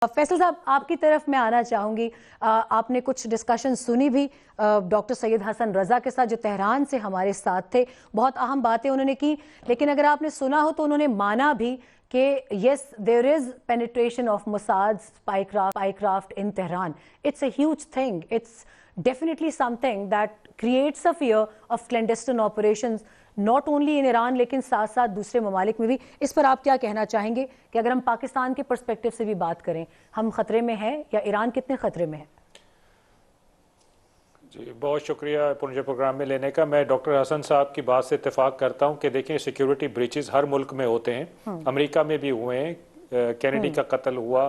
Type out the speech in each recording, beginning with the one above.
फैसल साहब, आपकी तरफ मैं आना चाहूँगी। आपने कुछ डिस्कशन सुनी भी डॉक्टर सैयद हसन रज़ा के साथ, जो तेहरान से हमारे साथ थे। बहुत अहम बातें उन्होंने की, लेकिन अगर आपने सुना हो तो उन्होंने माना भी कि yes, there is penetration of Mossad spycraft in Tehran. It's a huge thing. It's definitely something that creates a fear of clandestine operations not only in Iran लेकिन साथ साथ दूसरे ममालिक में भी। इस पर आप क्या कहना चाहेंगे कि अगर हम पाकिस्तान के पर्सपेक्टिव से भी बात करें, हम खतरे में हैं या ईरान कितने खतरे में है? जी, बहुत शुक्रिया मुझे प्रोग्राम में लेने का। मैं डॉक्टर हसन साहब की बात से इत्तेफाक करता हूं कि देखिए, सिक्योरिटी ब्रीचेस हर मुल्क में होते हैं। अमेरिका में भी हुए हैं, कैनेडी का कत्ल हुआ,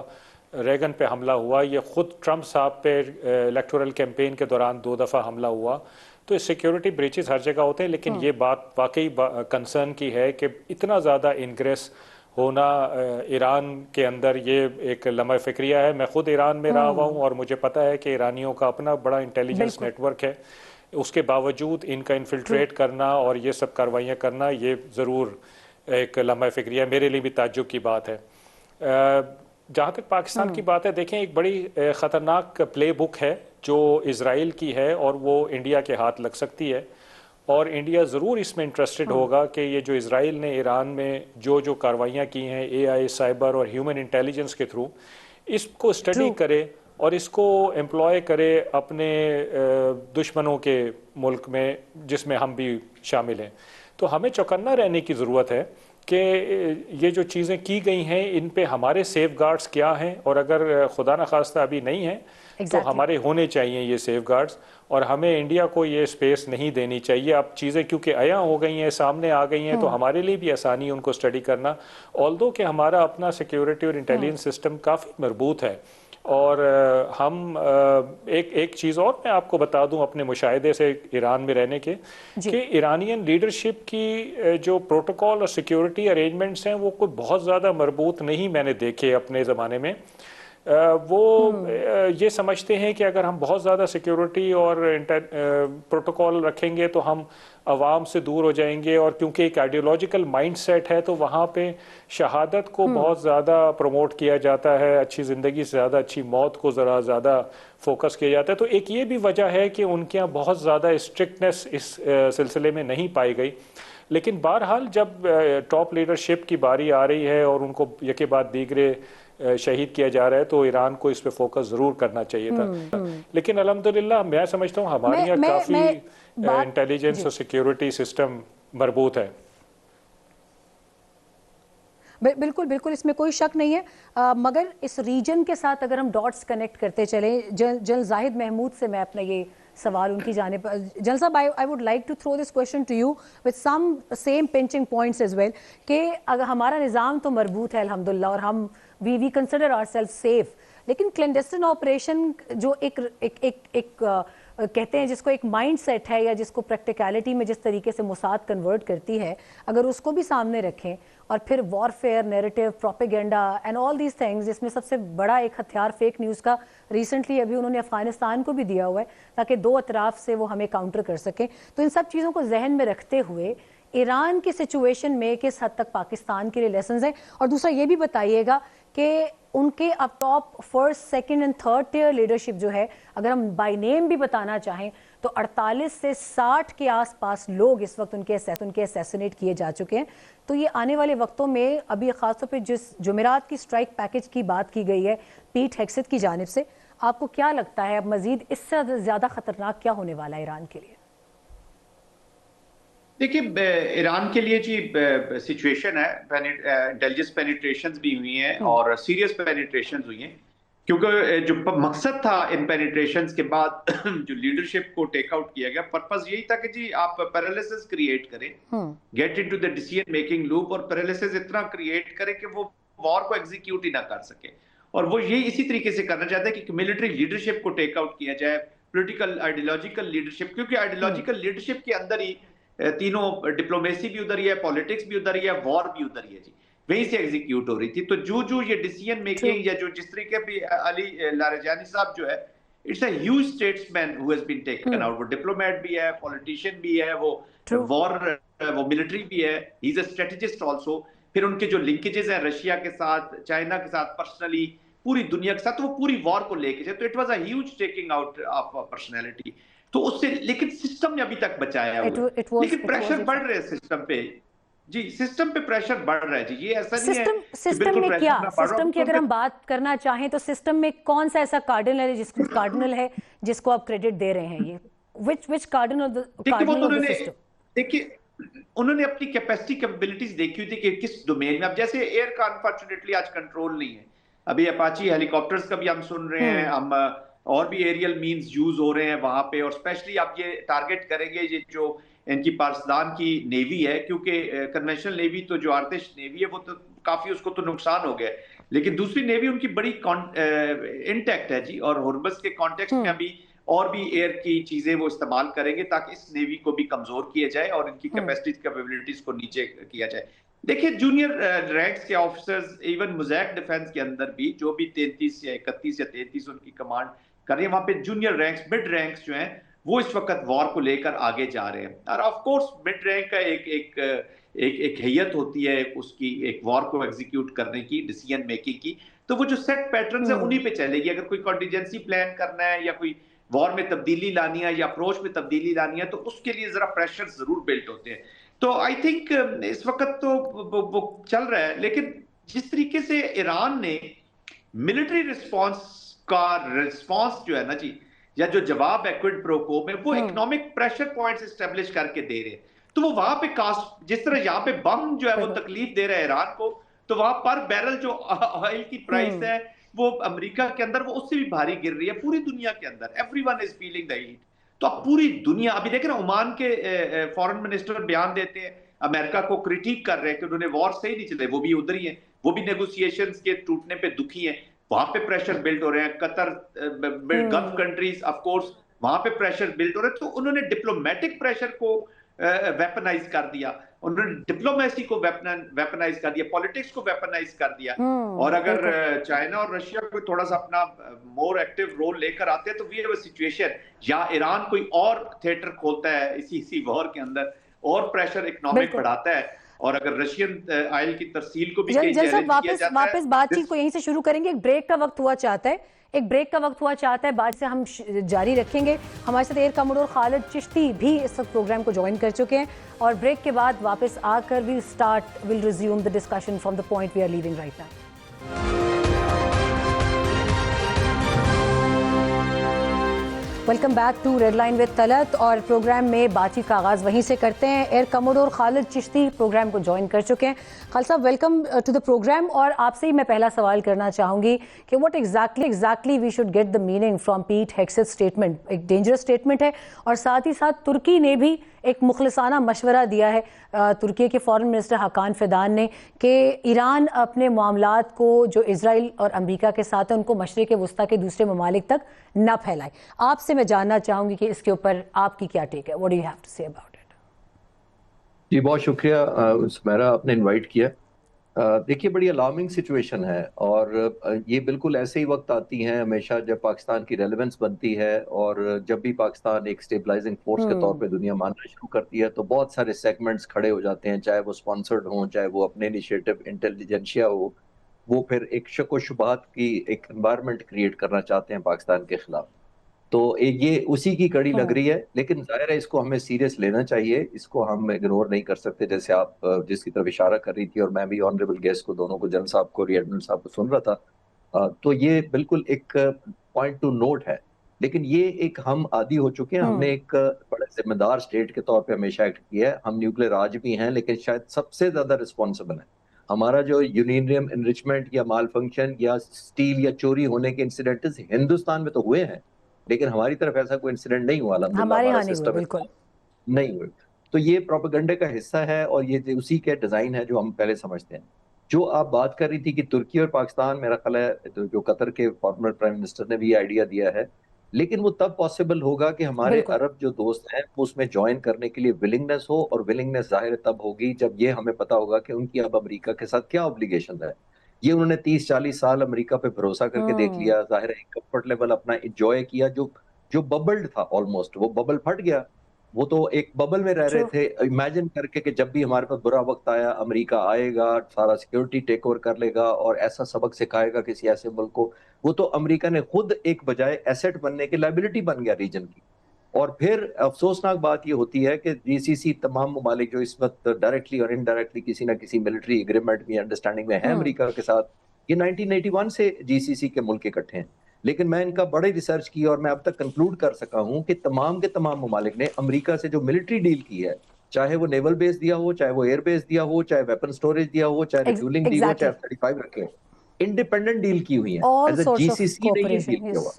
रेगन पे हमला हुआ, ये खुद ट्रंप साहब पे इलेक्टोरल कैंपेन के दौरान 2 दफ़ा हमला हुआ। तो सिक्योरिटी ब्रीचेस हर जगह होते हैं, लेकिन ये बात वाकई कंसर्न की है कि इतना ज़्यादा इंग्रेस होना ईरान के अंदर, ये एक लम्हा फिक्रिया है। मैं खुद ईरान में रहा हुआ हूँ और मुझे पता है कि ईरानियों का अपना बड़ा इंटेलिजेंस नेटवर्क है। उसके बावजूद इनका इन्फिल्ट्रेट करना और ये सब कार्रवाइयाँ करना, ये ज़रूर एक लम्हा फिक्रिया, मेरे लिए भी ताज्जुब की बात है। जहाँ तक पाकिस्तान की बात है, देखें, एक बड़ी ख़तरनाक प्ले बुक है जो इज़राइल की है और वो इंडिया के हाथ लग सकती है, और इंडिया ज़रूर इसमें इंटरेस्टेड होगा कि ये जो इज़राइल ने ईरान में जो कार्रवाइयाँ की हैं एआई, साइबर और ह्यूमन इंटेलिजेंस के थ्रू, इसको स्टडी करे और इसको एम्प्लॉय करे अपने दुश्मनों के मुल्क में, जिसमें हम भी शामिल हैं। तो हमें चौकन्ना रहने की ज़रूरत है कि ये जो चीज़ें की गई हैं, इन पे हमारे सेफ गार्ड्स क्या हैं, और अगर खुदा न खास्ता अभी नहीं है तो हमारे होने चाहिए ये सेफ गार्ड्स, और हमें इंडिया को ये स्पेस नहीं देनी चाहिए। अब चीज़ें क्योंकि आया हो गई हैं, सामने आ गई हैं, तो हमारे लिए भी आसानी है उनको स्टडी करना। ऑल्दो कि हमारा अपना सिक्योरिटी और इंटेलिजेंस सिस्टम काफ़ी मजबूत है, और हम एक चीज़ और मैं आपको बता दूं अपने मुशाहिदे से ईरान में रहने के, कि ईरानियन लीडरशिप की जो प्रोटोकॉल और सिक्योरिटी अरेंजमेंट्स हैं, वो कोई बहुत ज़्यादा मजबूत नहीं मैंने देखे अपने ज़माने में। वो ये समझते हैं कि अगर हम बहुत ज़्यादा सिक्योरिटी और प्रोटोकॉल रखेंगे तो हम आवाम से दूर हो जाएंगे, और क्योंकि एक आइडियोलॉजिकल माइंडसेट है तो वहाँ पे शहादत को बहुत ज़्यादा प्रमोट किया जाता है, अच्छी ज़िंदगी से ज़्यादा अच्छी मौत को ज़रा ज़्यादा फोकस किया जाता है। तो एक ये भी वजह है कि उनके यहाँ बहुत ज़्यादा स्ट्रिक्टनेस इस सिलसिले में नहीं पाई गई। लेकिन बहरहाल जब टॉप लीडरशिप की बारी आ रही है और उनको यके बाद दीगरे शहीद किया जा रहा है, तो ईरान को इस पे फोकस जरूर करना चाहिए था। लेकिन अल्हम्दुलिल्लाह मैं समझता हूँ हमारे यहाँ काफी इंटेलिजेंस और सिक्योरिटी सिस्टम मजबूत है। बिल्कुल बिल्कुल, इसमें कोई शक नहीं है। मगर इस रीजन के साथ अगर हम डॉट्स कनेक्ट करते चले, जनरल जाहिद महमूद से मैं अपना ये सवाल उनकी जानिब, जनरल साहब, I would like to throw this question to you with some same pinching points as well, कि अगर हमारा निज़ाम तो मजबूत है अल्हम्दुलिल्लाह और हम वी कंसिडर आवरसेल्व्स सेफ, लेकिन क्लैंडेस्टिन ऑपरेशन जो एक कहते हैं जिसको एक माइंड सेट है, या जिसको प्रैक्टिकलिटी में जिस तरीके से मोसाद कन्वर्ट करती है, अगर उसको भी सामने रखें, और फिर warfare, narrative, propaganda and all these things, जिसमें सबसे बड़ा एक हथियार फेक न्यूज़ का रिसेंटली अभी उन्होंने अफगानिस्तान को भी दिया हुआ है, ताकि दो अतराफ से वो हमें काउंटर कर सकें। तो इन सब चीज़ों को जहन में रखते हुए ईरान की सिचुएशन में किस हद तक पाकिस्तान के लिए लेसन्स हैं, और दूसरा ये भी बताइएगा कि उनके अब top first, second and third tier leadership जो है, अगर हम बाय नेम भी बताना चाहें तो 48 से 60 के आसपास लोग इस वक्त उनके असैसिनेट किए जा चुके हैं। तो ये आने वाले वक्तों में, अभी खासतौर पे जिस जुमेरात की स्ट्राइक पैकेज की बात की गई है पीट हेग्सेथ की जानिब से, आपको क्या लगता है अब मजीद इससे ज़्यादा खतरनाक क्या होने वाला है ईरान के लिए? देखिए, ईरान के लिए जी सिचुएशन है, इंटेलिजेंस पेनिट्रेशंस भी हुई हैं और सीरियस पेनिट्रेशंस हुई हैं, क्योंकि जो मकसद था इन पेनिट्रेशंस के बाद जो लीडरशिप को टेक आउट किया गया, पर्पस यही था कि जी आप पैरालिसिस क्रिएट करें, get into the decision making loop, और पैरालिसिस इतना क्रिएट करें कि वो वॉर को एग्जीक्यूट ही ना कर सके। और वो यही इसी तरीके से करना चाहते हैं कि मिलिट्री लीडरशिप को टेक आउट किया जाए, पॉलिटिकल आइडियोलॉजिकल लीडरशिप, क्योंकि आइडियोलॉजिकल लीडरशिप के अंदर ही तीनों, डिप्लोमेसी भी उधर ही है, पॉलिटिक्स भी उधर ही है, वॉर भी उधर ही है जी, वहीं से एग्जीक्यूट हो रही थी। तो जो ये डिसीजन मेकिंग, या जो जिस तरीके भी अली लारेजानी साहब जो है, it's a huge statesman who has been taken out, वो डिप्लोमेट भी है, पॉलिटिशियन भी है, वो वो मिलिट्री भी है, he is a strategist also. फिर उनके जो लिंकेजेस हैं रशिया के साथ, चाइना के साथ पर्सनली, पूरी दुनिया के साथ, तो वो पूरी वॉर को लेके जाए, तो it was a huge taking out of personality. तो उससे लेकिन सिस्टम ने अभी तक बचाया हुआ है, लेकिन प्रेशर बढ़ रहे हैं सिस्टम पे जी, सिस्टम पे प्रेशर बढ़ रहा है जी, ये ऐसा नहीं है कि बिल्कुल प्रेशर ना बढ़ रहा। सिस्टम की अगर हम बात करना चाहें तो सिस्टम में कौन सा ऐसा कार्डिनल है जिसको आप क्रेडिट दे रहे हैं? ये which cardinal of the system? देखिए उन्होंने अपनी कैपेसिटी कैपेबिलिटीज देखी हुई थी कि किस डोमेन में। अब जैसे एयर का अनफॉर्चुनेटली आज कंट्रोल नहीं है, अभी अपाची हेलीकॉप्टर्स का भी हम सुन रहे हैं, हम और भी एरियल मींस यूज हो रहे हैं वहां पे, और स्पेशली आप ये टारगेट करेंगे ये जो इनकी पाकिस्तान की नेवी है, क्योंकि कन्वेंशनल नेवी तो जो आर्टिश नेवी है वो तो काफी उसको तो नुकसान हो गया, लेकिन दूसरी नेवी उनकी बड़ी इंटैक्ट है जी, और हुर्मस के कॉन्टेक्स्ट में अभी और भी एयर की चीजें वो इस्तेमाल करेंगे ताकि इस नेवी को भी कमजोर किया जाए और इनकी कैपेसिटी कैपेबिलिटीज को नीचे किया जाए। देखिए जूनियर रैंक्स के ऑफिसर्स इवन मुज़ैक डिफेंस के अंदर भी जो भी 33 या 31 या 33 उनकी कमांड कर रही है, वहां पे जूनियर रैंक्स मिड रैंक्स जो हैं वो इस वक्त वॉर को लेकर आगे जा रहे हैं। और ऑफ कोर्स मिड रैंक का एक हैयत होती है उसकी, एक वॉर को एग्जीक्यूट करने की, डिसीजन मेकिंग की, तो वो जो सेट पैटर्न्स है उन्हीं पे चलेगी। अगर कोई कॉन्टिजेंसी प्लान करना है या कोई वॉर में तब्दीली लानी है या अप्रोच में तब्दीली लानी है, तो उसके लिए जरा प्रेशर जरूर बिल्ट होते हैं। तो आई थिंक इस वक्त तो वो चल रहा है, लेकिन जिस तरीके से ईरान ने मिलिट्री रिस्पॉन्स जो है ना जी, या जो जवाब है क्विड प्रो को में, वो इकोनॉमिक प्रेशर पॉइंट्स एस्टेब्लिश करके दे रहे हैं, तो वो वहां पे कास्ट, जिस तरह यहाँ पे बम जो है वो तकलीफ दे रहा है ईरान को, तो वहां पर बैरल जो ऑयल की प्राइस है वो अमेरिका के अंदर वो उससे भी भारी गिर रही है, पूरी दुनिया के अंदर everyone is feeling the heat. तो अब पूरी दुनिया, अभी देख रहे हैं ओमान के फॉरेन मिनिस्टर बयान देते हैं, अमेरिका को क्रिटिक कर रहे हैं कि उन्होंने वॉर सही नहीं चले, वो भी उधर ही है, वो भी नेगोशिएशंस के टूटने पे दुखी हैं, वहां पे प्रेशर बिल्ड हो रहे हैं। Qatar, gulf countries of course, वहां पे प्रेशर बिल्ड हो रहे हैं, तो उन्होंने डिप्लोमेटिक प्रेशर को वेपनाइज कर दिया, उन्होंने डिप्लोमेसी को वेपनाइज कर दिया, पॉलिटिक्स को वेपनाइज कर दिया। और अगर चाइना और रशिया को थोड़ा सा अपना मोर एक्टिव रोल लेकर आते हैं तो वी हैव अ सिचुएशन, या ईरान कोई और थिएटर खोलता है इसी वॉर के अंदर और प्रेशर इकोनॉमिक बढ़ाता है, और अगर रशियन ऑयल की तरसील को भी वापस बातचीत को यहीं से शुरू करेंगे। एक ब्रेक का वक्त हुआ चाहता है, बाद से हम जारी रखेंगे। हमारे साथ एयर कमोडोर खालिद चिश्ती भी इस वक्त प्रोग्राम को ज्वाइन कर चुके हैं, और ब्रेक के बाद वापस आकर will resume the discussion from the point we are leaving right now. Welcome back to Red Line with Talat, और प्रोग्राम में बातचीत का आगाज़ वहीं से करते हैं। Air commodore Khalid Chishti program को ज्वाइन कर चुके हैं। खालिद साहब, वेलकम टू द प्रोग्राम, और आपसे ही मैं पहला सवाल करना चाहूँगी कि what exactly we should get the meaning from Pete Hegseth statement. एक डेंजरस स्टेटमेंट है, और साथ ही साथ तुर्की ने भी एक मुखलिसाना मशवरा दिया है, तुर्की के फॉरेन मिनिस्टर हाकान फिदान ने, कि ईरान अपने मामलात को जो इजराइल और अमेरिका के साथ है उनको मशरिक़ वस्ता के दूसरे ममालिक तक न फैलाए। आपसे मैं जानना चाहूँगी कि इसके ऊपर आपकी क्या टेक है, what do you have to say about it? जी बहुत शुक्रिया सुमेरा, आपने इनवाइट किया। देखिए बड़ी अलार्मिंग सिचुएशन है, और ये बिल्कुल ऐसे ही वक्त आती हैं हमेशा जब पाकिस्तान की रेलेवेंस बनती है, और जब भी पाकिस्तान एक स्टेबलाइजिंग फोर्स के तौर पे दुनिया मानना शुरू करती है तो बहुत सारे सेगमेंट्स खड़े हो जाते हैं, चाहे वो स्पॉन्सर्ड हों, चाहे वो अपने इनिशिएटिव इंटेलिजेंशिया हो, वो फिर एक शक व शुबहात की एक एनवायरनमेंट क्रिएट करना चाहते हैं पाकिस्तान के खिलाफ। तो ये उसी की कड़ी लग रही है, लेकिन जाहिर है इसको हमें सीरियस लेना चाहिए, इसको हम इग्नोर नहीं कर सकते। जैसे आप जिसकी तरफ इशारा कर रही थी, और मैं भी ऑनरेबल गेस्ट को, दोनों को, जनरल साहब को, एडमिरल साहब को सुन रहा था, तो ये बिल्कुल एक पॉइंट टू नोट है। लेकिन ये एक हम आदी हो चुके हैं, हमने एक बड़े जिम्मेदार स्टेट के तौर पे हमेशा एक्ट किया है। हम न्यूक्लियर आज भी हैं, लेकिन शायद सबसे ज्यादा रिस्पॉन्सिबल है। हमारा जो यूरेनियम एनरिचमेंट या माल फंक्शन या स्टील या चोरी होने के इंसिडेंट्स हिंदुस्तान में तो हुए हैं, लेकिन हमारी तरफ ऐसा कोई इंसिडेंट नहीं हुआ, हमारे यहाँ नहीं हुए। तो ये प्रोपेगेंडे का हिस्सा है, और ये उसी के डिजाइन है जो हम पहले समझते हैं। जो आप बात कर रही थी कि तुर्की और पाकिस्तान, मेरा ख्याल है तो जो कतर के फॉर्मर प्राइम मिनिस्टर ने भी आइडिया दिया है, लेकिन वो तब पॉसिबल होगा कि हमारे अरब जो दोस्त हैं वो उसमें ज्वाइन करने के लिए विलिंगनेस हो, और विलिंगनेस जाहिर तब होगी जब ये हमें पता होगा कि उनकी अब अमेरिका के साथ क्या ऑब्लिगेशन है। ये उन्होंने 30-40 साल अमेरिका पे भरोसा करके देख लिया, जाहिर है कंफर्ट लेवल अपना एंजॉय किया, जो बबल्ड था ऑलमोस्ट, वो बबल फट गया। وہ تو ایک ببل میں رہ رہے تھے. امیجن کر کے کہ جب بھی ہمارے پاس برا وقت آیا امریکہ آئے گا, سارا سیکورٹی ٹیک اوور کر لے گا اور ایسا سبق سکھائے گا کسی ایسے ملک کو. وہ تو امریکہ نے خود ایک بجائے ایسٹ بننے کی لائبلٹی بن گیا ریجن کی. اور پھر افسوسناک بات یہ ہوتی ہے کہ جی سی سی تمام ممالک جو اس وقت ڈائریکٹلی اور انڈائریکٹلی کسی نہ کسی ملٹری ایگریمنٹ میں انڈرسٹینڈنگ میں ہے امریکہ کے ساتھ, یہ 1981 سے جی سی سی کے ملک اکٹھے ہیں. لیکن میں ان کا بڑے ریسرچ کی اور میں اب تک کنکلوڈ کر سکا ہوں کہ تمام کے تمام ممالک نے امریکہ سے جو ملٹری ڈیل کی ہے, چاہے وہ نیول بیس دیا ہو, چاہے وہ ایئر بیس دیا ہو, چاہے ویپن سٹوریج دیا ہو, چاہے ریفیولنگ دی ہو, چاہے F-35 رکھے, انڈیپینڈنٹ ڈیل کی ہوئی ہیں. ایز اے جی سی سی نے یہ ڈیل کیا ہوا.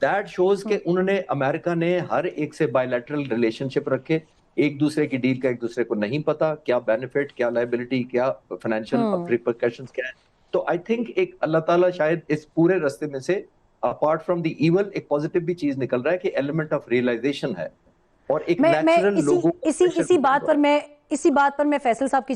دیٹ شوز کہ انہوں نے, امریکہ نے ہر ایک سے بائیلیٹرل ریلیشن شپ رکھے. ایک دوسرے کی ڈیل کا ایک دوسرے کو نہیں پتا, کیا بینیفٹ, کیا لائبلٹی, کیا فائنینشیل ریپرکشنز کیا ہیں. تو آئی تھنک ایک اللہ تعالیٰ شاید اس پورے رستے میں سے اپارٹ فرام دی ایول ایک پازیٹیو بھی چیز نکل رہا ہے کہ ایلیمنٹ آف ریئلائزیشن ہے اور ایک نیچرل لوگوں اسی بات پر میں فیصل صاحب کی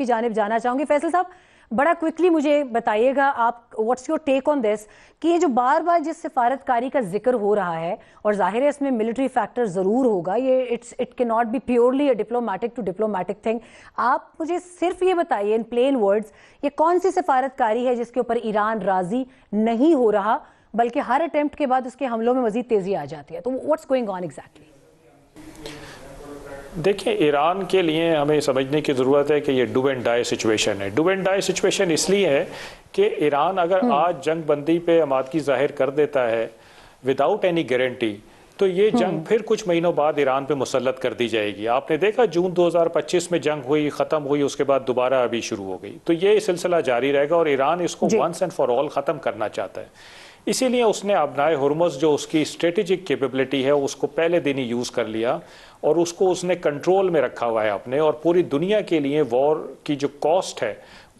جانب جانا چاہوں گی. فیصل صاحب بڑا کوئکلی مجھے بتائیے گا آپ واٹس یور ٹیک آن دس کہ یہ جو بار بار جس سفارتکاری کا ذکر ہو رہا ہے اور ظاہر ہے اس میں ملٹری فیکٹر ضرور ہوگا, یہ اٹ کی not be purely a diplomatic to diplomatic thing. آپ مجھے صرف یہ بتائیے ان پلین ورڈز یہ کون سی سفارتکاری ہے جس کے اوپر ایران راضی نہیں ہو رہا بلکہ ہر اٹیمپٹ کے بعد اس کے حملوں میں مزید تیزی آ جاتی ہے. تو واٹس گوئنگ آن ایگزیکٹلی؟ دیکھیں, ایران کے لیے ہمیں سمجھنے کی ضرورت ہے کہ یہ ڈو اینڈ ڈائی سچویشن ہے. ڈو اینڈ ڈائی سچویشن اس لیے ہے کہ ایران اگر آج جنگ بندی پہ آمادگی ظاہر کر دیتا ہے وداؤٹ اینی گارنٹی, تو یہ جنگ پھر کچھ مہینوں بعد ایران پہ مسلط کر دی جائے گی. آپ نے دیکھا جون 2025 میں جنگ ہوئی, ختم ہوئی, اس کے بعد دوبارہ ابھی شروع ہو گئی. تو یہ سلسلہ جاری رہے گا اور ایران اس کو ونس اینڈ فار آل ختم کرنا چاہتا ہے. اسی لیے اس نے ابنائے ہرمز جو اس کی اسٹریٹجک کیپیبلٹی ہے اس کو پہلے دن ہی یوز کر لیا اور اس کو اس نے کنٹرول میں رکھا ہوا ہے اپنے, اور پوری دنیا کے لیے وار کی جو کاسٹ ہے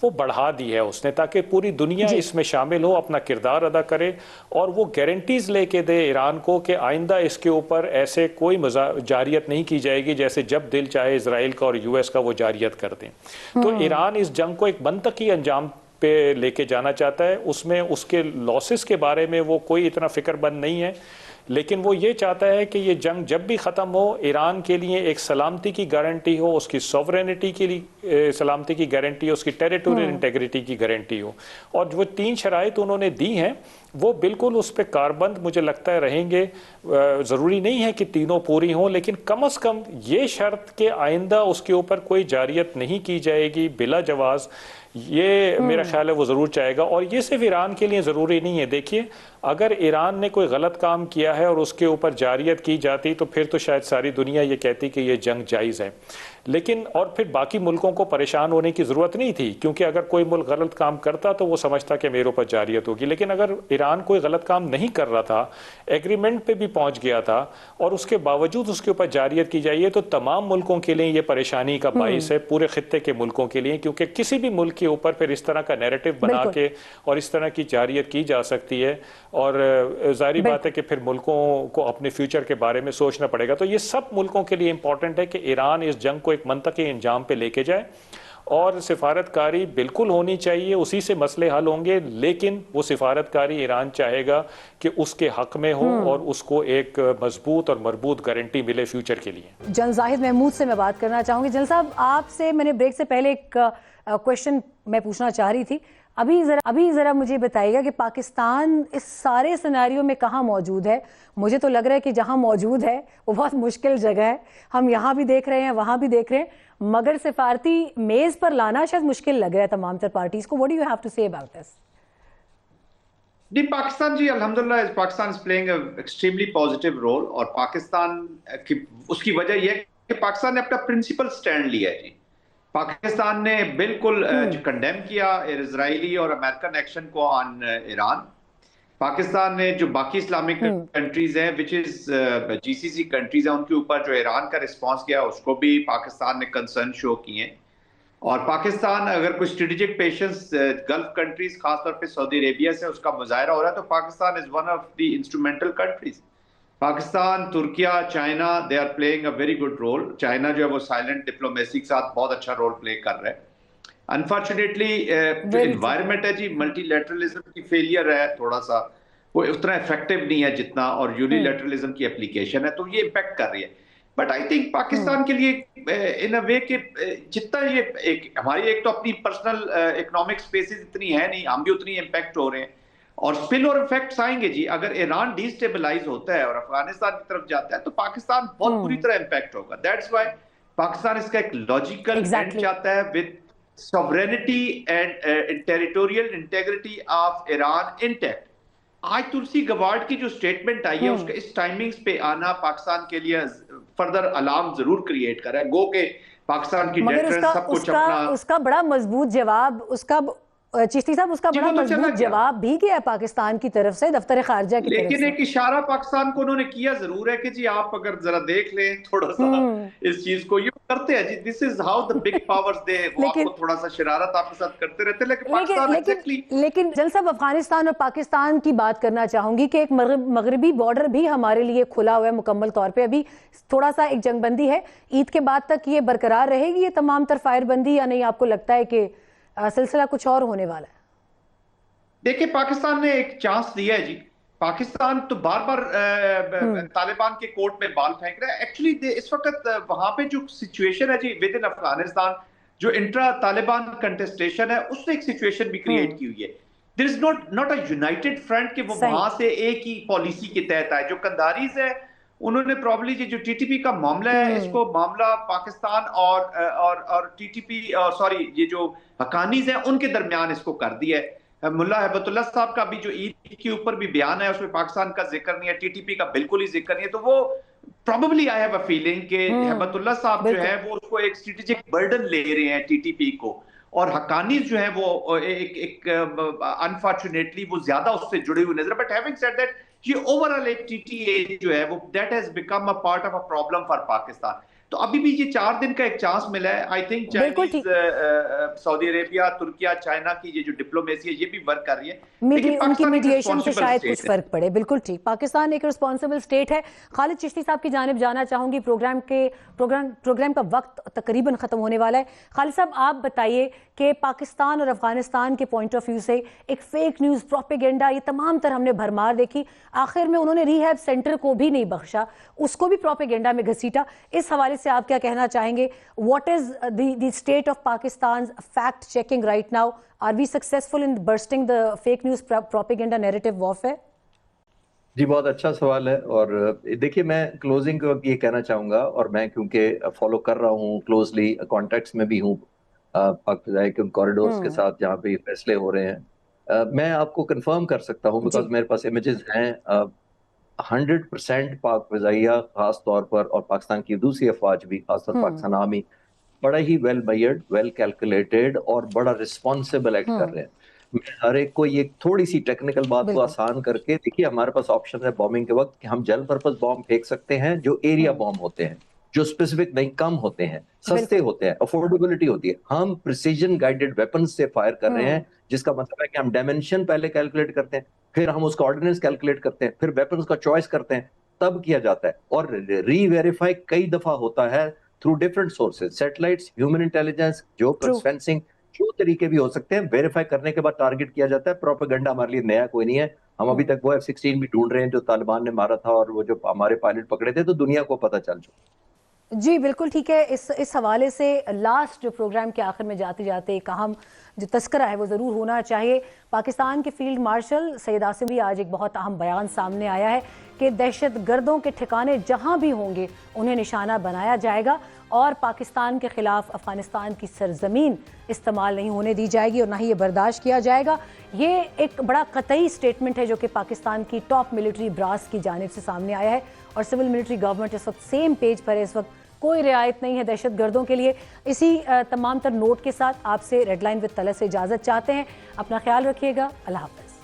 وہ بڑھا دی ہے اس نے تاکہ پوری دنیا اس میں شامل ہو, اپنا کردار ادا کرے اور وہ گارنٹیز لے کے دے ایران کو کہ آئندہ اس کے اوپر ایسے کوئی جاریت نہیں کی جائے گی جیسے جب دل چاہے اسرائیل کا اور یو ایس کا وہ جاریت کر دیں. تو ایران اس جنگ کو ایک منطقی انجام پہ لے کے جانا چاہتا ہے. اس میں اس کے لاسز کے بارے میں وہ کوئی اتنا فکر مند نہیں ہے, لیکن وہ یہ چاہتا ہے کہ یہ جنگ جب بھی ختم ہو ایران کے لیے ایک سلامتی کی گارنٹی ہو, اس کی سوورینٹی کے لیے سلامتی کی گارنٹی ہو, اس کی ٹیریٹوریل انٹیگریٹی کی گارنٹی ہو. اور جو 3 شرائط انہوں نے دی ہیں وہ بالکل اس پہ کاربند مجھے لگتا ہے رہیں گے. ضروری نہیں ہے کہ تینوں پوری ہوں, لیکن کم از کم یہ شرط کہ آئندہ اس کے اوپر کوئی جاریت نہیں کی جائے گی بلا جواز, یہ میرا خیال ہے وہ ضرور چاہے گا. اور یہ صرف ایران کے لیے ضروری نہیں ہے. دیکھیے اگر ایران نے کوئی غلط کام کیا ہے اور اس کے اوپر جاریت کی جاتی تو پھر تو شاید ساری دنیا یہ کہتی کہ یہ جنگ جائز ہے, لیکن اور پھر باقی ملکوں کو پریشان ہونے کی ضرورت نہیں تھی, کیونکہ اگر کوئی ملک غلط کام کرتا تو وہ سمجھتا کہ میرے اوپر جاریت ہوگی. لیکن اگر ایران کوئی غلط کام نہیں کر رہا تھا, ایگریمنٹ پہ بھی پہنچ گیا تھا اور اس کے باوجود اس کے اوپر جاریت کی جائے تو تمام ملکوں کے لیے یہ پریشانی کا باعث ہے, پورے خطے کے ملکوں کے لیے, کیونکہ کسی بھی ملک کے اوپر پھر اس طرح کا نیریٹو بنا کے اور اس طرح کی جاریت کی جا سکتی ہے. اور ظاہری بات ہے کہ پھر ملکوں کو اپنے فیوچر کے بارے میں سوچنا پڑے گا. تو یہ سب ملکوں کے لیے امپورٹنٹ ہے کہ ایران اس جنگ کو ایک منطقی انجام پہ لے کے جائے, اور سفارتکاری بالکل ہونی چاہیے, اسی سے مسئلے حل ہوں گے. لیکن وہ سفارتکاری ایران چاہے گا کہ اس کے حق میں ہو اور اس کو ایک مضبوط اور مربوط گارنٹی ملے فیوچر کے لیے. جنرل زاہد محمود سے میں بات کرنا چاہوں گی. جنرل صاحب آپ سے میں نے بریک سے پہلے ایک کوشچن میں پوچھنا چاہ رہی تھی. ابھی ذرا مجھے بتائیے گا کہ پاکستان اس سارے سیناریو میں کہاں موجود ہے. مجھے تو لگ رہا ہے کہ جہاں موجود ہے وہ بہت مشکل جگہ ہے. ہم یہاں بھی دیکھ رہے ہیں, وہاں بھی دیکھ رہے ہیں, مگر سفارتی میز پر لانا شاید مشکل لگ رہا ہے تمام تر پارٹیز کو. What do you have to say about this? جی پاکستان جی الحمدللہ Pakistan is playing a extremely positive role, اور پاکستان کی اس کی وجہ یہ ہے کہ پاکستان نے اپنا پرنسپل سٹینڈ لیا ہے. جی پاکستان نے بالکل کنڈیم کیا اسرائیلی اور امریکن ایکشن کو آن ایران. پاکستان نے جو باقی اسلامک کنٹریز ہیں وچ از جی سی سی کنٹریز ہیں ان کے اوپر جو ایران کا رسپانس کیا اس کو بھی پاکستان نے کنسرن شو کیے. اور پاکستان اگر کوئی اسٹریٹجک پیشنس گلف کنٹریز خاص طور پہ سعودی عربیہ سے اس کا مظاہرہ ہو رہا ہے تو Pakistan is one of the instrumental countries. Pakistan, Turkiye, China they are playing a very good role. China جو ہے وہ سائلنٹ ڈپلومیسی کے ساتھ بہت اچھا رول پلے کر رہا ہے. انفارچونیٹلی جو انوائرمنٹ ہے جی ملٹی لیٹرلزم کی فیلئر ہے تھوڑا سا, وہ اتنا افیکٹو نہیں ہے جتنا، اور یونیلیٹرلزم کی اپلیکیشن ہے، تو یہ امپیکٹ کر رہی ہے. بٹ آئی تھنک پاکستان کے لیے ان اے وے کہ جتنا یہ ہماری ایک تو اپنی پرسنل اکنامک سپیسز اتنی ہے نہیں، ہم بھی اتنی امپیکٹ ہو رہے ہیں، اور سپل اور افیکٹس آئیں گے جی. اگر ایران ڈی سٹیبلائز ہوتا ہے اور افغانستان کی طرف جاتا ہے تو پاکستان بہت بری طرح امپیکٹ ہوگا. دیٹس وائی پاکستان اس کا ایک لاجیکل اینڈ چاہتا ہے with sovereignty and territorial integrity of Iran intact. آج تلسی گوارڈ کی جو سٹیٹمنٹ آئی ہے اس کا اس ٹائمنگز پہ آنا پاکستان کے لیے فردر الارم ضرور کریٹ کر رہا ہے. گو کہ پاکستان کی ڈیٹرنس سب کچھ اپنا، اس کا بڑا مضبوط جواب، اس کا چشتی صاحب اس کا بڑا مضبوط جواب بھی گیا پاکستان کی طرف سے دفتر خارجہ کی طرف سے. لیکن ایک اشارہ پاکستان کو انہوں نے کیا ضرور ہے کہ جی آپ اگر ذرا دیکھ لیں تھوڑا سا اس چیز کو. یہ کرتے ہیں جی، this is how the big powers they, وہ آپ کو تھوڑا سا شرارت آپ کے ساتھ کرتے رہتے ہیں. لیکن پاکستان لیکن جنرل صاحب افغانستان اور پاکستان کی بات کرنا چاہوں گی کہ ایک مغربی بارڈر بھی ہمارے لیے کھلا ہوا ہے مکمل طور پہ. ابھی تھوڑا سا ایک جنگ بندی ہے، عید کے بعد تک یہ برقرار رہے گی یہ تمام تر فائر بندی، یا نہیں آپ کو لگتا ہے کہ سلسلہ کچھ اور ہونے والا ہے؟ دیکھیں پاکستان نے ایک چانس دیا ہے جی. پاکستان تو بار بار طالبان کے کورٹ میں بال پھینک رہا ہے. ایکچولی اس وقت وہاں پہ جو سچویشن ہے جی ود ان افغانستان، جو انٹرا طالبان کنٹسٹیشن ہے، اس نے ایک سچویشن بھی کریٹ کی ہوئی ہے. There is not a united front کہ وہ وہاں سے ایک ہی پالیسی کے تحت آئے. جو قنداریز ہے انہوں نے پرابلی جو ٹی ٹی پی کا معاملہ ہے، اس کو معاملہ پاکستان اور ٹی ٹی پی سوری یہ جو حقانیز ہیں ان کے درمیان اس کو کر دیا ہے. ملا ہیبت اللہ صاحب کا بھی جو عید کے اوپر بھی بیان ہے اس میں پاکستان کا ذکر نہیں ہے، ٹی ٹی پی کا بالکل ہی ذکر نہیں ہے. تو وہ probably I have a feeling کہ ہیبت اللہ صاحب جو ہے وہ اس کو ایک اسٹریٹجک برڈن لے رہے ہیں ٹی ٹی پی کو، اور حقانیز جو ہے وہ ایک انفارچونیٹلی وہ زیادہ اس سے جڑے ہوئے نظر. بٹ ہیونگ سیڈ دیٹ یہ اوورآل ایک ٹی ٹی اے جو ہے وہ that has become a part of a problem for Pakistan. تو ابھی بھی یہ 4 دن کا ایک چانس ملا ہے. I think Chinese, Saudi Arabia, Türkiye, China کی یہ جو ڈپلومیسی ہے یہ بھی ورک کر رہی ہے. ان کی میڈیشن سے شاید کچھ فرق پڑے. بالکل ٹھیک، پاکستان ایک رسپانسبل اسٹیٹ ہے. خالد چشتی صاحب کی جانب جانا چاہوں گی. پروگرام کا وقت تقریباً ختم ہونے والا ہے. خالد صاحب آپ بتائیے کہ پاکستان اور افغانستان کے پوائنٹ آف ویو سے ایک فیک نیوز، پروپیگنڈا، یہ تمام تر ہم نے بھرمار دیکھی. آخر میں انہوں نے ری ہیب سینٹر کو بھی نہیں بخشا، اس کو بھی پروپیگنڈا میں گھسیٹا. اس حوالے سے آپ کیا کہنا چاہیں گے؟ What is the state of Pakistan fact checking right now? Are we successful in bursting the fake news propaganda narrative warfare? جی بہت اچھا سوال ہے. اور دیکھیے میں کلوزنگ کے وقت یہ کہنا چاہوں گا، اور میں کیونکہ فالو کر رہا ہوں کلوزلی، کانٹیکٹس میں بھی ہوں پاک فضائی کے کوریڈورز کے ساتھ جہاں پہ فیصلے ہو رہے ہیں. میں آپ کو کنفرم کر سکتا ہوں بیکاز میرے پاس امیجز ہیں. 100% پاک فضائیہ خاص طور پر، اور پاکستان کی دوسری افواج بھی خاص طور پاکستان آرمی، بڑا ہی ویل میئرڈ، ویل کیلکولیٹڈ اور بڑا رسپانسبل ایکٹ کر رہے ہیں. میں ہر ایک کو یہ تھوڑی سی ٹیکنیکل بات کو آسان کر کے دیکھیے، ہمارے پاس آپشن ہے بومبنگ کے وقت کہ ہم جنرل پرپز بومب پھینک سکتے ہیں جو ایریا بومب ہوتے ہیں، جو اسپیسیفک نہیں، کم ہوتے ہیں، سستے ہوتے ہیں، افورڈیبلٹی ہوتی ہے. ہم پریسیجن گائیڈڈ ویپنز سے فائر کر رہے ہیں، جس کا مطلب ہے کہ ہم ڈائمینشن پہلے کیلکولیٹ کرتے ہیں، پھر ہم اس کا آرڈیننس کیلکولیٹ کرتے ہیں، پھر ویپنز کا چوائس کرتے ہیں، تب کیا جاتا ہے. اور ری ویریفائی کئی دفعہ ہوتا ہے through different sources, satellites, human intelligence, geopolis fencing, جو طریقے بھی ہو سکتے ہیں. ویریفائی کرنے کے بعد ٹارگٹ کیا جاتا ہے. پروپیگنڈا ہمارے لیے نیا کوئی نہیں ہے. ہم ابھی تک وہ F-16 بھی ڈھونڈ رہے ہیں جو طالبان نے مارا تھا، اور وہ جو ہمارے پائلٹ پکڑے تھے، تو دنیا کو پتہ چل چکا. جی بالکل ٹھیک ہے. اس حوالے سے لاسٹ جو پروگرام کے آخر میں جاتے جاتے ایک اہم جو تذکرہ ہے وہ ضرور ہونا چاہیے. پاکستان کے فیلڈ مارشل سید عاصم بھی آج ایک بہت اہم بیان سامنے آیا ہے کہ دہشت گردوں کے ٹھکانے جہاں بھی ہوں گے انہیں نشانہ بنایا جائے گا، اور پاکستان کے خلاف افغانستان کی سرزمین استعمال نہیں ہونے دی جائے گی، اور نہ ہی یہ برداشت کیا جائے گا. یہ ایک بڑا قطعی سٹیٹمنٹ ہے جو کہ پاکستان کی ٹاپ ملٹری براس کی جانب سے سامنے آیا ہے، اور سول ملٹری گورنمنٹ اس وقت سیم پیج پر ہے. اس وقت کوئی رعایت نہیں ہے دہشت گردوں کے لیے. اسی تمام تر نوٹ کے ساتھ آپ سے ریڈ لائن وتھ طلعت سے اجازت چاہتے ہیں. اپنا خیال رکھیے گا. اللہ حافظ.